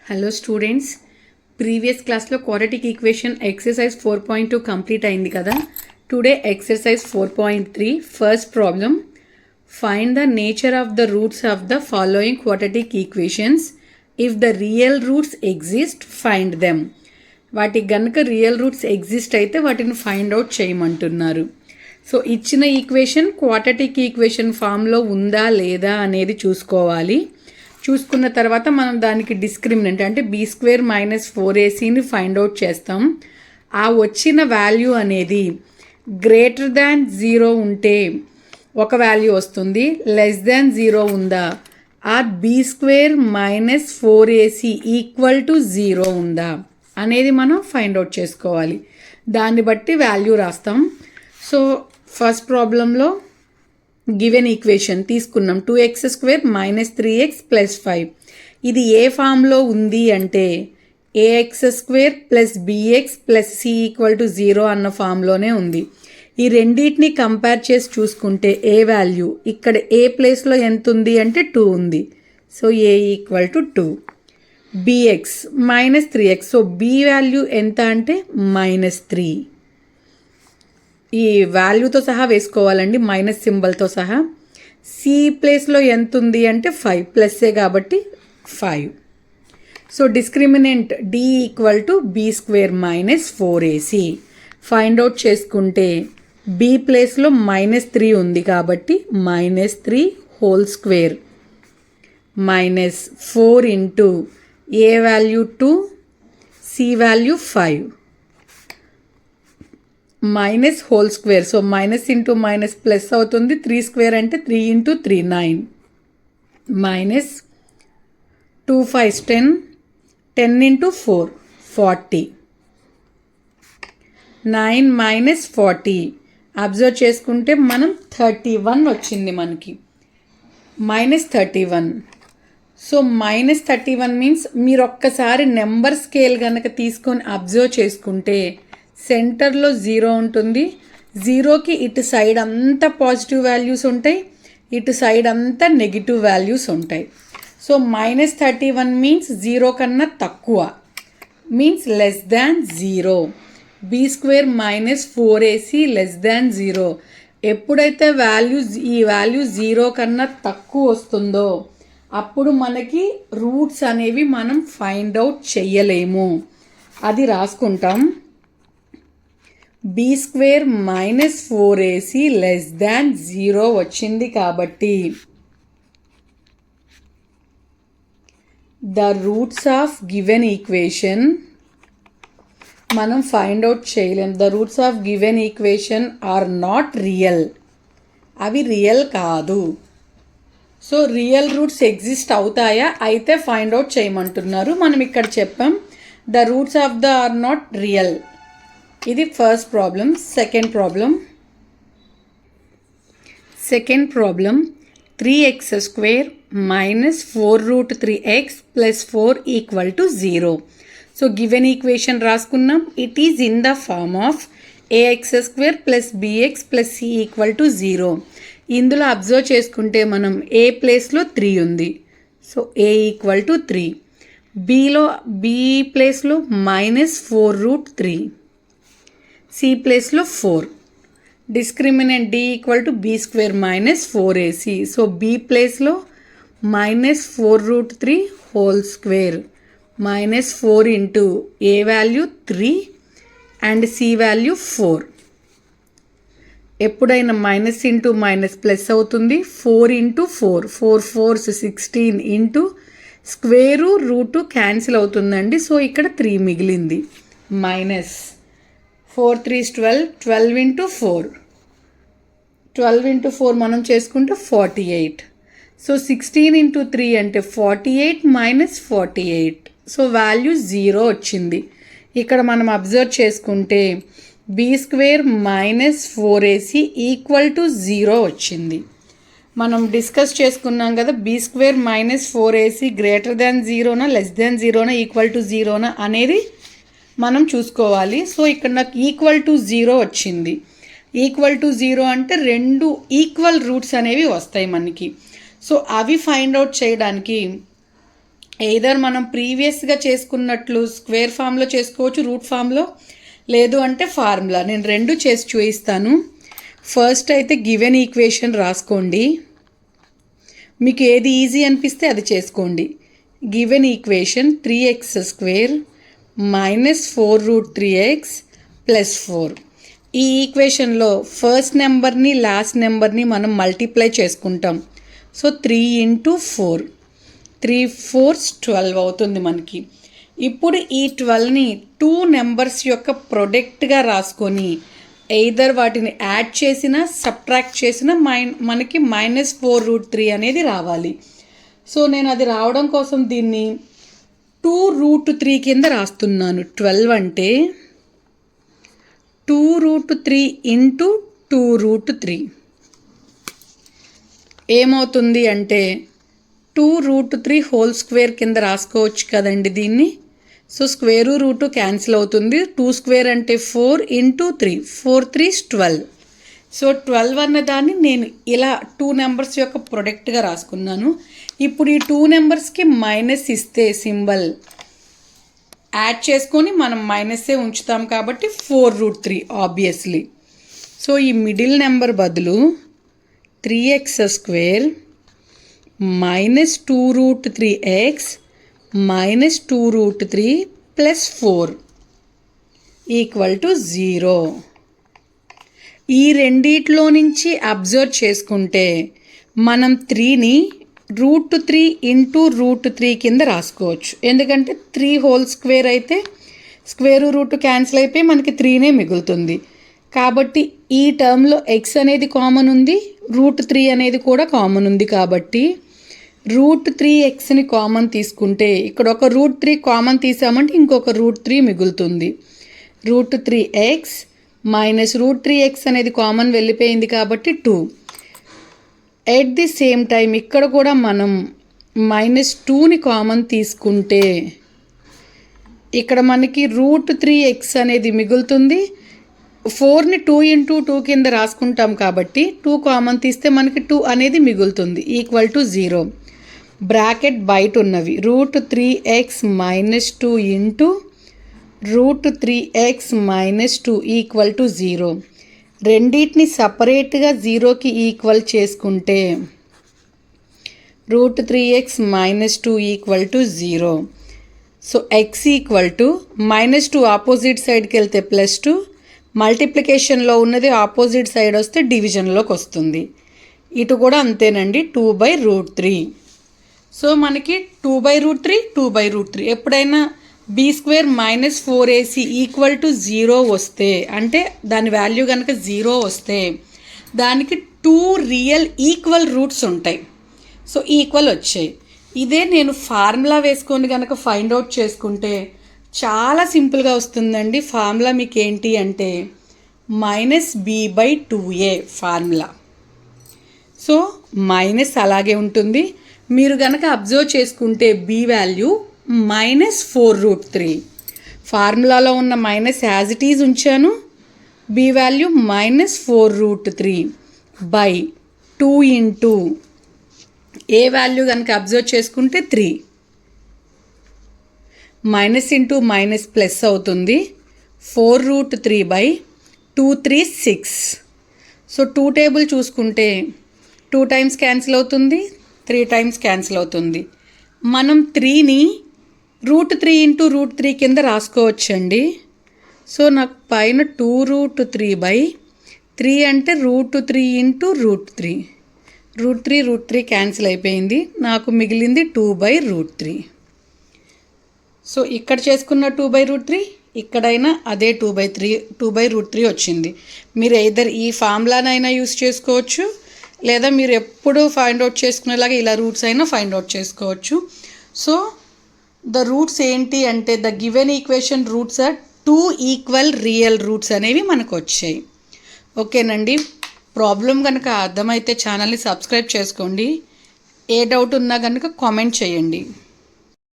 Hello students, previous క్లాస్లో quadratic equation exercise 4.2 complete అయింది కదా. Today exercise 4.3 first problem. Find the nature of the roots of the following quadratic equations. If the real roots exist find them. వాటికి గనుక real roots exist అయితే వాటిని find out చేయమంటున్నారు. So ఇచ్చిన equation quadratic equation ఫామ్లో ఉందా లేదా అనేది చూసుకోవాలి. చూసుకున్న తర్వాత మనం దానికి డిస్క్రిమినెంట్ అంటే b² - 4ac ఫైండ్ అవుట్ చేస్తాం. ఆ వచ్చిన వాల్యూ అనేది గ్రేటర్ దాన్ 0 ఉంటే ఒక వాల్యూ వస్తుంది, లెస్ దాన్ 0 ఉందా, ఆర్ b² - 4ac = 0 ఉందా అనేది మనం ఫైండ్ అవుట్ చేసుకోవాలి. దాన్ని బట్టి వాల్యూ రాస్తాం. సో ఫస్ట్ ప్రాబ్లంలో గివెన్ ఈక్వేషన్ తీసుకున్నాం, 2x² - 3x + 5. ఇది ఏ ఫామ్లో ఉంది అంటే ax² + bx + c = 0 అన్న ఫామ్లోనే ఉంది. ఈ రెండింటిని కంపేర్ చేసి చూసుకుంటే ఏ వాల్యూ ఇక్కడ ఏ ప్లేస్లో ఎంత ఉంది అంటే 2 ఉంది. So a = 2. bx - 3x, so b value ఎంత అంటే -3. ఈ వాల్యూతో సహా వేసుకోవాలండి, మైనస్ సింబల్తో సహా. సి ప్లేస్లో ఎంత ఉంది అంటే 5, ప్లస్సే కాబట్టి 5. So discriminant d = b² - 4ac. Find out చేసుకుంటే b ప్లేస్లో -3 ఉంది కాబట్టి -3² -4 into a value 2, c value 5 -² so minus into minus plus అవుతుంది. 3² అంటే 3 × 3 9 -2 5 10 10 × 4 40 9 - 40 అబ్జర్వ్ చేసుకుంటే మనం 31 వచ్చింది మనకి, -31. సో -31 మీన్స్ మీరు ఒక్కసారి నెంబర్ స్కేల్ కనుక తీసుకొని అబ్జర్వ్ చేసుకుంటే సెంటర్లో 0 ఉంటుంది. 0కి ఇటు సైడ్ అంతా పాజిటివ్ వాల్యూస్ ఉంటాయి, ఇటు సైడ్ అంతా నెగిటివ్ వాల్యూస్ ఉంటాయి. సో -31 మీన్స్ 0 కన్నా తక్కువ, means less than 0. b² - 4ac less than 0. ఎప్పుడైతే ఈ వాల్యూ 0 కన్నా తక్కువ వస్తుందో అప్పుడు మనకి రూట్స్ అనేవి మనం ఫైండ్ అవుట్ చెయ్యలేము. అది రాసుకుంటాం. b² - 4ac లెస్ దాన్ 0 వచ్చింది కాబట్టి the roots of given equation మనం ఫైండ్ అవుట్ చేయలేం. The roots of given equation are not real. అవి రియల్ కాదు. సో రియల్ రూట్స్ ఎగ్జిస్ట్ అవుతాయా అయితే ఫైండ్ అవుట్ చేయమంటున్నారు. మనం ఇక్కడ చెప్పాం the roots of the are not real. ఇది first problem. Second problem 3x² - 4√3x + 4 = 0. So given equation రాసుకున్నాం. It is in the form of ax² + bx + c = 0. ఇందులో observe చేసుకుంటే మనం ఏ ప్లేస్లో 3 ఉంది, సో a = 3. b ప్లేస్లో -4√3, c ప్లేస్లో 4. Discriminant d = b² - 4ac. So b ప్లేస్లో -4√3² -4 into a value 3 and c value 4. ఎప్పుడైనా మైనస్ ఇంటూ మైనస్ ప్లస్ అవుతుంది. 4 × 4 4 4s 16 into square root cancel అవుతుందండి. సో ఇక్కడ 3 మిగిలింది. -4 3s 12 12 × 4 12 × 4 మనం చేసుకుంటే 48. సో 16 × 3 అంటే 48 - 48. సో వాల్యూ 0 వచ్చింది. ఇక్కడ మనం అబ్జర్వ్ చేసుకుంటే b² - 4ac = 0 వచ్చింది. మనం డిస్కస్ చేసుకున్నాం కదా, b² - 4ac greater than 0నా less than 0నా = 0నా అనేది మనం చూసుకోవాలి. సో ఇక్కడ నాకు =0 వచ్చింది. =0 అంటే 2 ఈక్వల్ రూట్స్ అనేవి వస్తాయి మనకి. సో అవి ఫైండ్ అవుట్ చేయడానికి ఎయిదర్ మనం ప్రీవియస్గా చేసుకున్నట్లు స్క్వేర్ ఫామ్లో చేసుకోవచ్చు, రూట్ ఫామ్లో, లేదు అంటే ఫార్ములా. నేను రెండు చేసి చూపిస్తాను. ఫస్ట్ అయితే గివెన్ ఈక్వేషన్ రాసుకోండి. మీకు ఏది ఈజీ అనిపిస్తే అది చేసుకోండి. Given equation 3x² minus 4√3x plus 4. ఈ ఈక్వేషన్లో ఫస్ట్ నెంబర్ని లాస్ట్ నెంబర్ని మనం మల్టిప్లై చేసుకుంటాం. సో 3 × 4, 3 4 12 అవుతుంది మనకి. ఇప్పుడు ఈ 12ని 2 నెంబర్స్ యొక్క ప్రొడక్ట్గా రాసుకొని ఎయిదర్ వాటిని యాడ్ చేసినా సబ్ట్రాక్ట్ చేసినా మనకి -4√3 అనేది రావాలి. సో నేను అది రావడం కోసం దీన్ని 2√3 కింద రాస్తున్నాను. 12 అంటే 2√3 × 2√3 ఏమవుతుంది అంటే 2√3 హోల్ స్క్వేర్ కింద రాసుకోవచ్చు కదండి దీన్ని. సో స్క్వేరు రూటు క్యాన్సిల్ అవుతుంది. 2² అంటే 4 × 3, 4 3 12. సో 12 అన్న దాన్ని నేను ఇలా 2 నెంబర్స్ యొక్క ప్రొడక్ట్గా రాసుకున్నాను. ఇప్పుడు ఈ 2 నెంబర్స్కి మైనస్ ఇస్తే సింబల్ యాడ్ చేసుకొని మనం మైనస్సే ఉంచుతాం కాబట్టి 4√3 ఆబ్వియస్లీ. సో ఈ మిడిల్ నెంబర్ బదులు 3x² minus 2√3x minus 2√3 plus 4 equal to 0. ఈ రెండిట్లో నుంచి అబ్జర్వ్ చేసుకుంటే మనం 3ని √3 × √3 కింద రాసుకోవచ్చు. ఎందుకంటే 3 హోల్ స్క్వేర్ అయితే స్క్వేరు రూట్ క్యాన్సిల్ అయిపోయి మనకి 3నే మిగులుతుంది. కాబట్టి ఈ టర్మ్లో x అనేది కామన్ ఉంది, √3 అనేది కూడా కామన్ ఉంది. కాబట్టి √3xని కామన్ తీసుకుంటే ఇక్కడ ఒక √3 కామన్ తీసామంటే ఇంకొక √3 మిగులుతుంది. √3x మైనస్ √3x అనేది కామన్ వెళ్ళిపోయింది కాబట్టి 2. ఎట్ ది సేమ్ టైం ఇక్కడ కూడా మనం -2ని కామన్ తీసుకుంటే ఇక్కడ మనకి √3x అనేది మిగులుతుంది. 4ని 2 × 2 కింద రాసుకుంటాం కాబట్టి 2 కామన్ తీస్తే మనకి 2 అనేది మిగులుతుంది ఈక్వల్ టు 0. బ్రాకెట్ బయట ఉన్నవి √3x minus 2 × √3x minus 2 equal to 0. రెండింటిని సపరేట్గా 0కి ఈక్వల్ చేసుకుంటే √3x minus 2 equal to 0. So x equal to -2 opposite సైడ్కి వెళ్తే +2, మల్టిప్లికేషన్లో ఉన్నది ఆపోజిట్ సైడ్ వస్తే డివిజన్లోకి వస్తుంది. ఇటు కూడా అంతేనండి, 2/√3. సో మనకి 2/√3 2/√3 ఎప్పుడైనా b² minus 4ac equal to 0 వస్తే అంటే దాని వాల్యూ కనుక 0 వస్తే దానికి 2 రియల్ ఈక్వల్ రూట్స్ ఉంటాయి. సో ఈక్వల్ వచ్చాయి. ఇదే నేను ఫార్ములా వేసుకొని కనుక ఫైండ్ అవుట్ చేసుకుంటే చాలా సింపుల్గా వస్తుందండి. ఫార్ములా మీకు ఏంటి అంటే -b/2a ఫార్ములా. సో మైనస్ అలాగే ఉంటుంది. మీరు కనుక అబ్జర్వ్ చేసుకుంటే b వాల్యూ -4√3. ఫార్ములాలో ఉన్న మైనస్ యాజ్ ఇట్ ఈజ్ ఉంచాను. b value -4√3 by 2 × a value కనుక అబ్జర్వ్ చేసుకుంటే 3. మైనస్ ఇంటూ మైనస్ ప్లస్ అవుతుంది. 4√3 బై 2 3 6. సో 2 టేబుల్ చూసుకుంటే 2 టైమ్స్ క్యాన్సిల్ అవుతుంది, 3 టైమ్స్ క్యాన్సిల్ అవుతుంది. మనం 3ని √3 × √3 కింద రాసుకోవచ్చండి. సో నాకు పైన 2√3 బై 3 అంటే √3 × √3. √3 క్యాన్సిల్ అయిపోయింది. నాకు మిగిలింది 2/√3. సో ఇక్కడ చేసుకున్న 2/√3, ఇక్కడైనా అదే 2/3 వచ్చింది. మీరు ఎయిదర్ ఈ ఫార్ములానైనా యూస్ చేసుకోవచ్చు, లేదా మీరు ఎప్పుడు ఫైండ్ అవుట్ చేసుకునేలాగా ఇలా రూట్స్ అయినా ఫైండ్ అవుట్ చేసుకోవచ్చు. సో ద రూట్స్ ఏంటి అంటే the given equation roots are 2 equal real roots అనేవి మనకు వచ్చాయి. ఓకేనండి. ప్రాబ్లం కనుక అర్థమైతే ఛానల్ని సబ్స్క్రైబ్ చేసుకోండి. ఏ డౌట్ ఉన్నా కనుక కామెంట్ చేయండి.